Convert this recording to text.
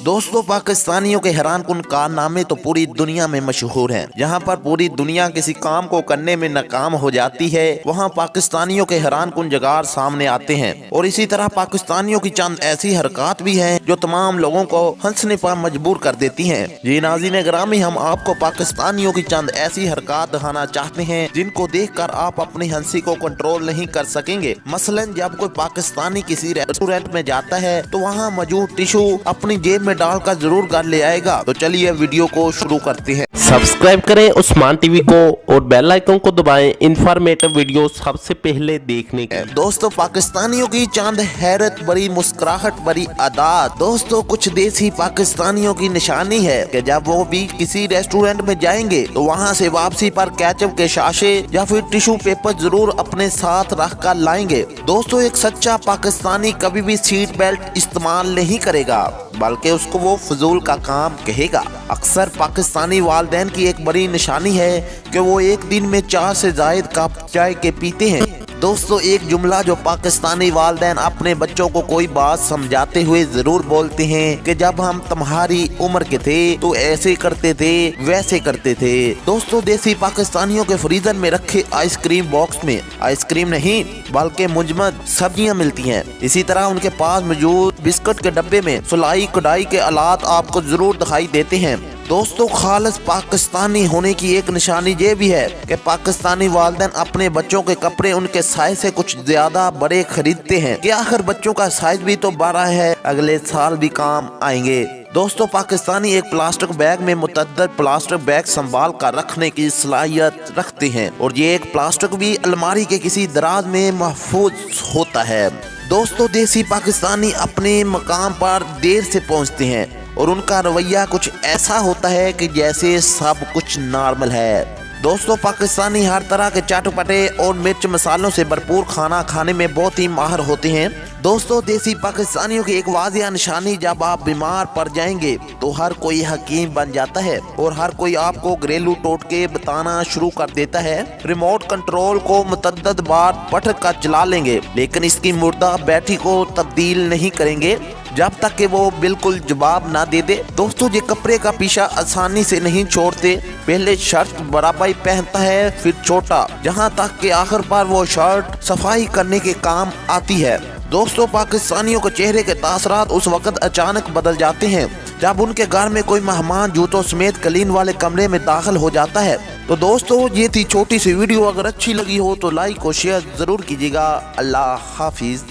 दोस्तों पाकिस्तानियों के हैरान कुन कारनामे तो पूरी दुनिया में मशहूर हैं। जहां पर पूरी दुनिया किसी काम को करने में नाकाम हो जाती है, वहां पाकिस्तानियों के हैरान कुन जगार सामने आते हैं। और इसी तरह पाकिस्तानियों की चंद ऐसी हरकत भी हैं जो तमाम लोगों को हंसने पर मजबूर कर देती हैं। जी नाज़रीन ग्रामी, हम आपको पाकिस्तानियों की चंद ऐसी हरकत दिखाना चाहते हैं जिनको देखकर आप अपनी हंसी को कंट्रोल नहीं कर सकेंगे। मसलन जब कोई पाकिस्तानी किसी रेस्टोरेंट में जाता है तो वहाँ मौजूद टिश्यू अपनी जेब में डालकर जरूर घर ले आएगा। तो चलिए वीडियो को शुरू करते हैं। सब्सक्राइब करें उस्मान टीवी को और बेल आइकन को दबाएं इन्फॉर्मेटिव वीडियो सबसे पहले देखने के। दोस्तों पाकिस्तानियों की चंद हैरत बड़ी मुस्कुराहट बड़ी अदा। दोस्तों कुछ देसी पाकिस्तानियों की निशानी है कि जब वो भी किसी रेस्टोरेंट में जाएंगे तो वहाँ से वापसी पर केचप के शाशे या फिर टिश्यू पेपर जरूर अपने साथ रख कर लाएंगे। दोस्तों एक सच्चा पाकिस्तानी कभी भी सीट बेल्ट इस्तेमाल नहीं करेगा, बल्कि उसको वो फजूल का काम कहेगा। अक्सर पाकिस्तानी वालिदैन की एक बड़ी निशानी है कि वो एक दिन में 4 से ज़ायद कप चाय के पीते हैं। दोस्तों एक जुमला जो पाकिस्तानी वालिदैन अपने बच्चों को कोई बात समझाते हुए जरूर बोलते हैं कि जब हम तुम्हारी उम्र के थे तो ऐसे करते थे वैसे करते थे। दोस्तों देसी पाकिस्तानियों के फ्रीजर में रखे आइसक्रीम बॉक्स में आइसक्रीम नहीं बल्कि मुजमद सब्जियां मिलती हैं। इसी तरह उनके पास मौजूद बिस्कुट के डब्बे में सुलाई कढ़ाई के आलात आपको जरूर दिखाई देते हैं। दोस्तों खालिस पाकिस्तानी होने की एक निशानी ये भी है कि पाकिस्तानी वालिदैन अपने बच्चों के कपड़े उनके साइज से कुछ ज्यादा बड़े खरीदते हैं कि आखिर बच्चों का साइज भी तो बड़ा है, अगले साल भी काम आएंगे। दोस्तों पाकिस्तानी एक प्लास्टिक बैग में मुतअद्दिद प्लास्टिक बैग संभाल कर रखने की सलाहियत रखते हैं और ये एक प्लास्टिक भी अलमारी के किसी दराज में महफूज होता है। दोस्तों देसी पाकिस्तानी अपने मकाम पर देर से पहुंचते हैं और उनका रवैया कुछ ऐसा होता है कि जैसे सब कुछ नॉर्मल है। दोस्तों पाकिस्तानी हर तरह के चटपटे और मिर्च मसालों से भरपूर खाना खाने में बहुत ही माहिर होते हैं। दोस्तों देसी पाकिस्तानियों की एक वाज़िया निशानी, जब आप बीमार पड़ जाएंगे तो हर कोई हकीम बन जाता है और हर कोई आपको घरेलू टोटके बताना शुरू कर देता है। रिमोट कंट्रोल को मुतअद्दिद बार पटक कर चला लेंगे, लेकिन इसकी मुर्दा बैटरी को तब्दील नहीं करेंगे जब तक कि वो बिल्कुल जवाब ना दे दे। दोस्तों ये कपड़े का पीछा आसानी से नहीं छोड़ते, पहले शर्ट बराबर पहनता है फिर छोटा, जहां तक कि आखिर पर वो शर्ट सफाई करने के काम आती है। दोस्तों पाकिस्तानियों के चेहरे के तासरात उस वक्त अचानक बदल जाते हैं जब उनके घर में कोई मेहमान जूतों समेत कलीन वाले कमरे में दाखिल हो जाता है। तो दोस्तों ये थी छोटी सी वीडियो, अगर अच्छी लगी हो तो लाइक और शेयर जरूर कीजिएगा। अल्लाह हाफिज।